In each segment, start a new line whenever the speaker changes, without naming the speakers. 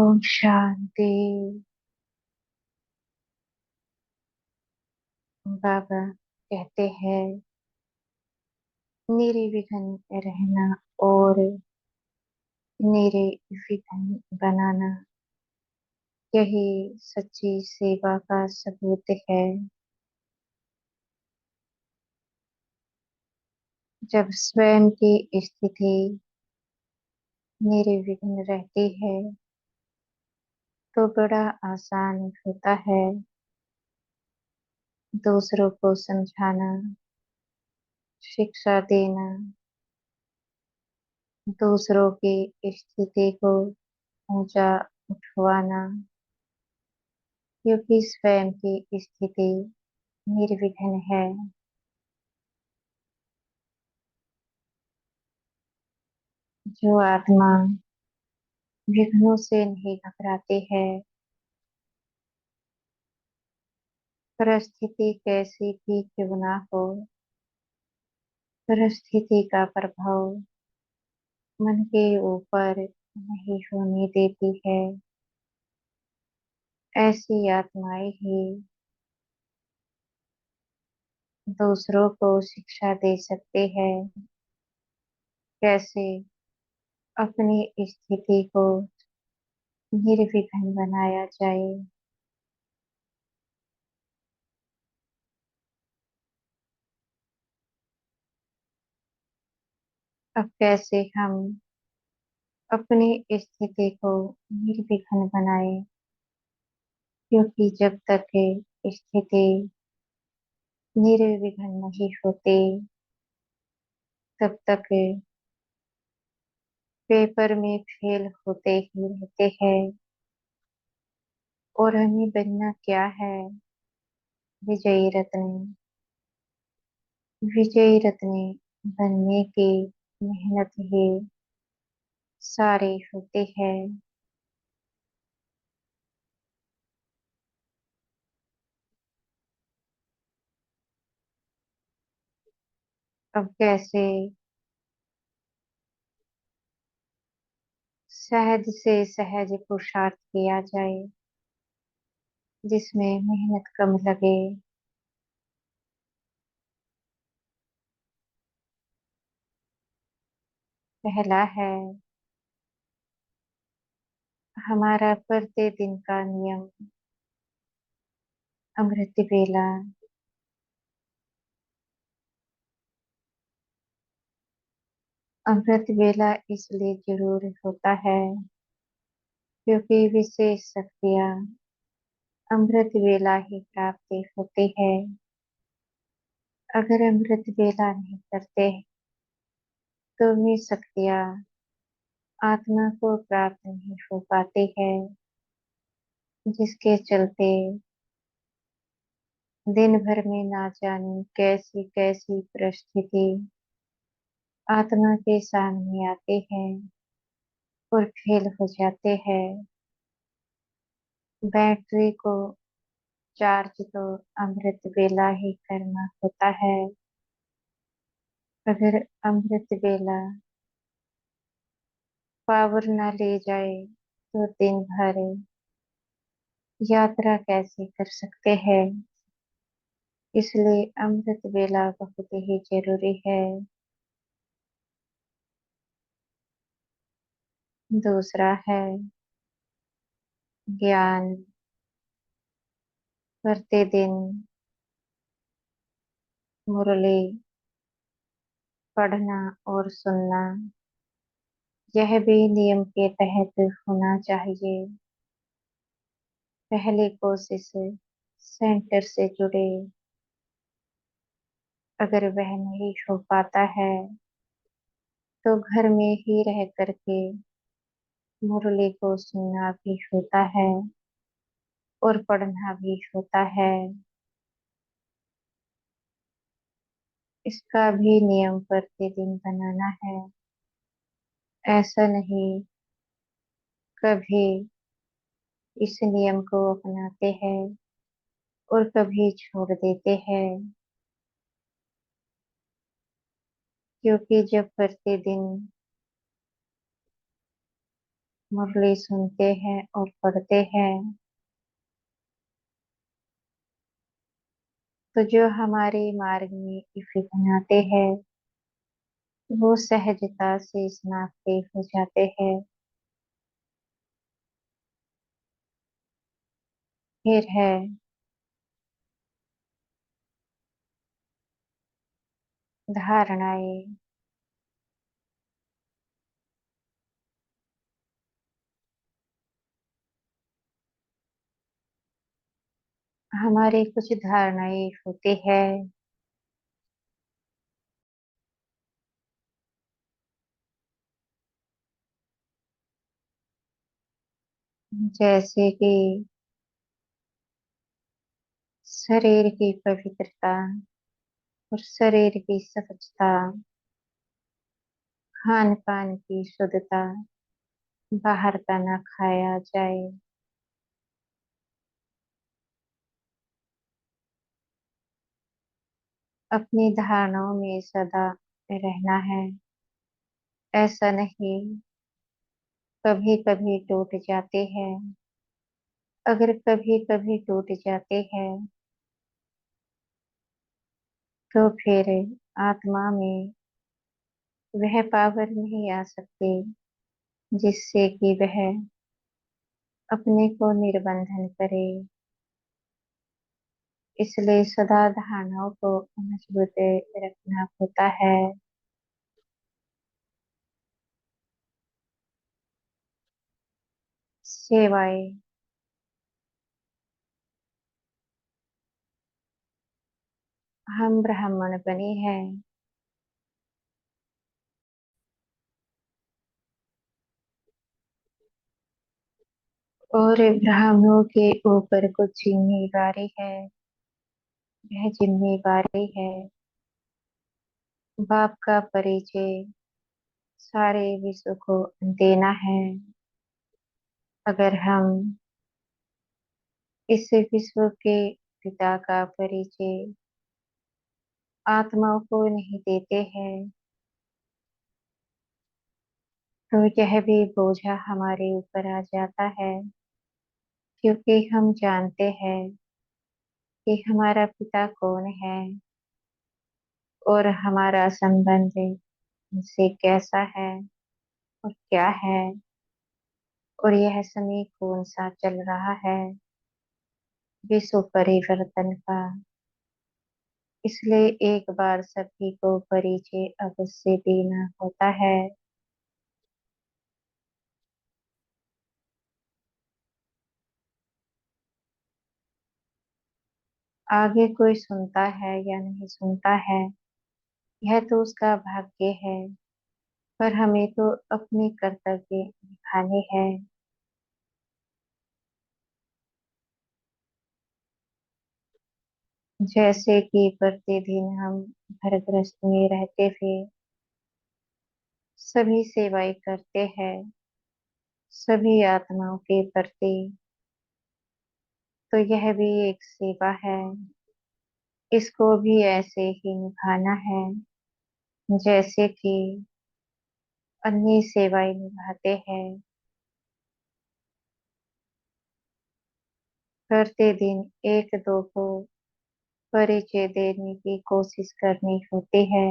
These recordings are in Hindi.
ओम शांति। बाबा कहते हैं निर्विघ्न रहना और निर्विघ्न बनाना, यही सच्ची सेवा का सबूत है। जब स्वयं की स्थिति निर्विघ्न रहती है तो बड़ा आसान होता है दूसरों को समझाना, शिक्षा देना, दूसरों की स्थिति को ऊंचा उठवाना, क्योंकि स्वयं की स्थिति निर्विघ्न है। जो आत्मा विघ्नों से नहीं घबराती है, परिस्थिति कैसी भी क्यों ना हो, परिस्थिति का प्रभाव मन के ऊपर नहीं होने देती है, ऐसी आत्माएं ही दूसरों को शिक्षा दे सकते हैं कैसे अपनी स्थिति को निर्विघ्न बनाया जाए। अब कैसे हम अपनी स्थिति को निर्विघ्न बनाए, क्योंकि जब तक स्थिति निर्विघ्न नहीं होती तब तक पेपर में फेल होते ही रहते हैं। और हमें बनना क्या है? विजयी रत्न। विजयी रत्न बनने की मेहनत ही सारी होती है। अब कैसे सहज से सहज पुरुषार्थ किया जाए जिसमें मेहनत कम लगे। पहला है हमारा प्रतिदिन का नियम, अमृत वेला। अमृत वेला इसलिए जरूर होता है क्योंकि विशेष शक्तियाँ अमृत वेला ही प्राप्त होती है। अगर अमृत वेला नहीं करते तो वे शक्तियाँ आत्मा को प्राप्त नहीं हो पाती है, जिसके चलते दिन भर में ना जाने कैसी कैसी परिस्थिति आत्मा के सामने आते हैं और फेल हो जाते हैं। बैटरी को चार्ज तो अमृत वेला ही करना होता है। अगर अमृत वेला पावर न ले जाए तो दिन भर यात्रा कैसे कर सकते हैं। इसलिए अमृत वेला बहुत ही जरूरी है। दूसरा है ज्ञान। प्रतिदिन मुरली पढ़ना और सुनना, यह भी नियम के तहत होना चाहिए। पहली कोशिश सेंटर से जुड़े। अगर वह नहीं हो पाता है तो घर में ही रह करके मुरली को सुनना भी होता है और पढ़ना भी होता है। इसका भी नियम प्रतिदिन बनाना है। ऐसा नहीं कभी इस नियम को अपनाते हैं और कभी छोड़ देते हैं, क्योंकि जब प्रतिदिन मुरली सुनते हैं और पढ़ते हैं तो जो हमारे मार्ग में इफ़्ती बनाते हैं वो सहजता से शनाख्ते हो जाते हैं। फिर है धारणाएं। हमारी कुछ धारणाएं होती है जैसे कि शरीर की पवित्रता और शरीर की स्वच्छता, खान पान की शुद्धता, बाहर का ना खाया जाए, अपनी धारणाओं में सदा रहना है। ऐसा नहीं, कभी कभी टूट जाते हैं। अगर कभी कभी टूट जाते हैं तो फिर आत्मा में वह पावर नहीं आ सकती जिससे कि वह अपने को निर्बंधन करे। इसलिए सदा धारणाओं को मजबूत रखना होता है। सेवाएं। हम ब्राह्मण बने हैं और ब्राह्मणों के ऊपर कुछ जिम्मेदारी है। यह जिम्मेदारी है बाप का परिचय सारे विश्व को देना है। अगर हम इस विश्व के पिता का परिचय आत्माओं को नहीं देते हैं तो यह भी बोझा हमारे ऊपर आ जाता है, क्योंकि हम जानते हैं कि हमारा पिता कौन है और हमारा संबंध उनसे कैसा है और क्या है, और यह समय कौन सा चल रहा है, विश्व परिवर्तन का। इसलिए एक बार सभी को परिचय अवश्य देना होता है। आगे कोई सुनता है या नहीं सुनता है यह तो उसका भाग्य है, पर हमें तो अपने कर्तव्य निभाने हैं। जैसे कि प्रतिदिन हम घर गृहस्थ में रहते हुए सभी सेवाएं करते हैं सभी आत्माओं के प्रति, तो यह भी एक सेवा है। इसको भी ऐसे ही निभाना है जैसे कि अन्य सेवाएं निभाते हैं। प्रतिदिन एक दो को परिचय देने की कोशिश करनी होती है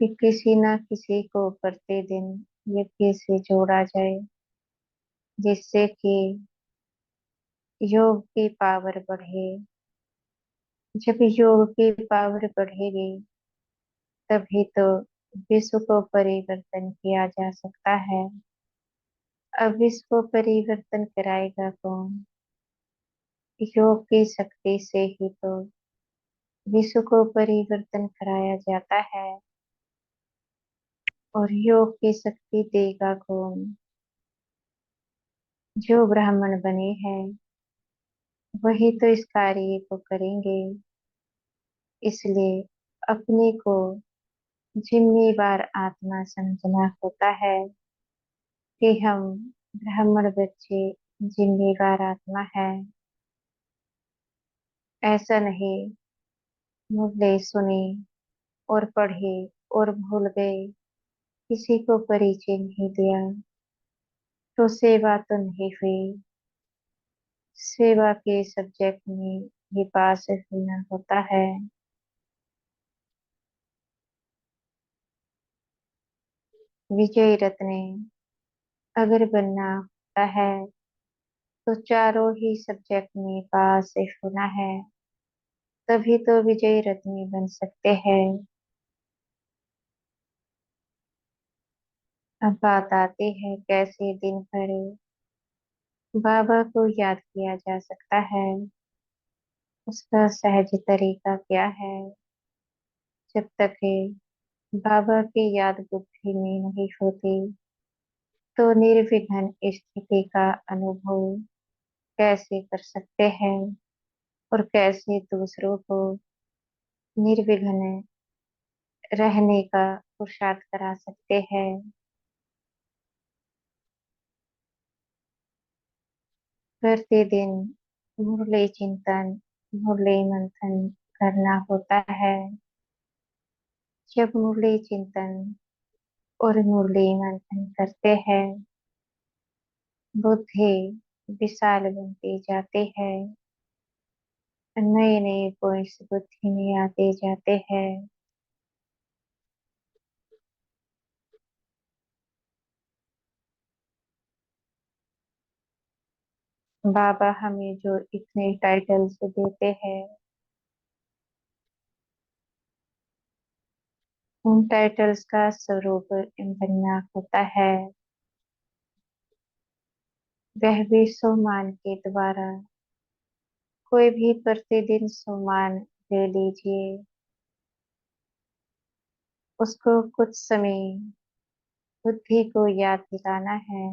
कि किसी न किसी को प्रतिदिन यज्ञ से जोड़ा जाए, जिससे कि योग की पावर बढ़े। जब योग की पावर बढ़ेगी तभी तो विश्व को परिवर्तन किया जा सकता है। अब विश्व को परिवर्तन कराएगा कौन? योग की शक्ति से ही तो विश्व को परिवर्तन कराया जाता है। और योग की शक्ति देगा कौन? जो ब्राह्मण बने हैं वही तो इस कार्य को करेंगे। इसलिए अपने को जिम्मेवार आत्मा समझना होता है कि हम ब्राह्मण बच्चे जिम्मेवार आत्मा है। ऐसा नहीं मुरली सुने और पढ़े और भूल गए, किसी को परिचय नहीं दिया। तो सेवा तो नहीं हुई। सेवा के सब्जेक्ट में ये पास होना होता है। विजय रत्ने अगर बनना होता है तो चारों ही सब्जेक्ट में पास होना है, तभी तो विजय रत्ने बन सकते हैं। अब बात आती है कैसे दिन भर बाबा को याद किया जा सकता है। उसका सहज तरीका क्या है? जब तक बाबा की याद बुद्धि में नहीं होती तो निर्विघ्न स्थिति का अनुभव कैसे कर सकते हैं, और कैसे दूसरों को निर्विघ्न रहने का पुरुषार्थ करा सकते हैं। प्रतिदिन मुरली चिंतन, मुरली मंथन करना होता है। जब मुरली चिंतन और मुरली मंथन करते हैं, बुद्धि विशाल बनती जाती है। नए नए पॉइंट्स बुद्धि में आते जाते हैं। बाबा हमें जो इतने टाइटल्स देते हैं, उन टाइटल्स का स्वरूप बनना होता है। वह भी सम्मान के द्वारा। कोई भी प्रतिदिन सम्मान ले लीजिए, उसको कुछ समय बुद्धि को याद दिलाना है।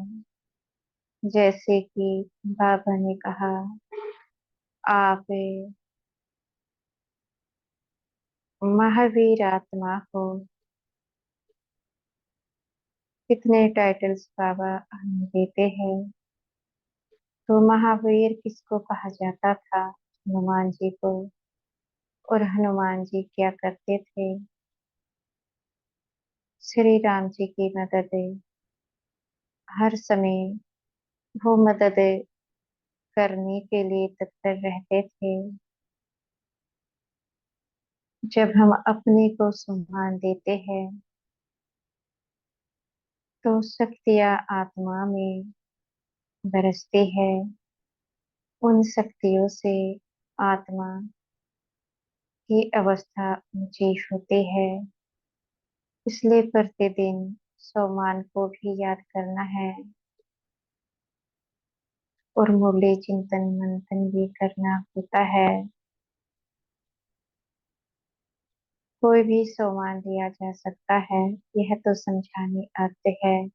जैसे कि बाबा ने कहा, आप महावीर आत्मा हो। कितने टाइटल्स बाबा हमें देते हैं। तो महावीर किसको कहा जाता था? हनुमान जी को। और हनुमान जी क्या करते थे? श्री राम जी की मदद, हर समय वो मदद करने के लिए तत्पर रहते थे। जब हम अपने को सम्मान देते हैं तो शक्तियाँ आत्मा में बरसती है। उन शक्तियों से आत्मा की अवस्था ऊंची होती है। इसलिए प्रतिदिन सम्मान को भी याद करना है, और मुरली चिंतन मंथन भी करना होता है। कोई भी सम्मान दिया जा सकता है, यह तो समझाने अर्थ है।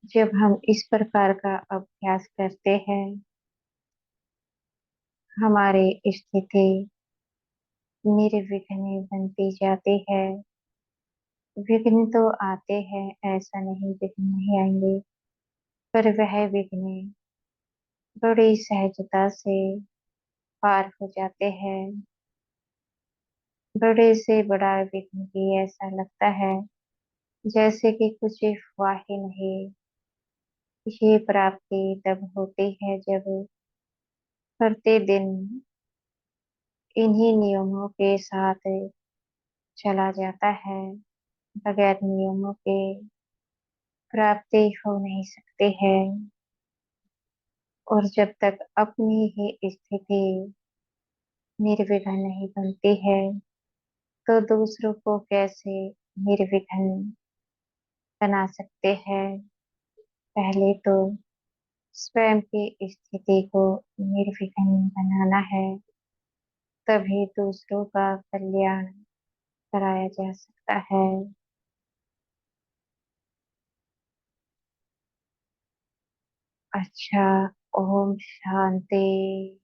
जब हम इस प्रकार का अभ्यास करते हैं, हमारी स्थिति निर्विघ्न बनती जाती है। विघ्न तो आते हैं, ऐसा नहीं विघ्न नहीं आएंगे, पर वह विघ्न बड़ी सहजता से पार हो जाते हैं। बड़े से बड़ा विघ्न भी ऐसा लगता है जैसे कि कुछ हुआ ही नहीं। ये प्राप्ति तब होती है जब प्रतिदिन इन्हीं नियमों के साथ चला जाता है। बगैर नियमों के प्राप्ति हो नहीं सकते हैं। और जब तक अपनी ही स्थिति निर्विघ्न नहीं बनती है तो दूसरों को कैसे निर्विघ्न बना सकते हैं? पहले तो स्वयं की स्थिति को निर्विघ्न बनाना है, तभी दूसरों का कल्याण कराया जा सकता है। अच्छा। ओम शांति।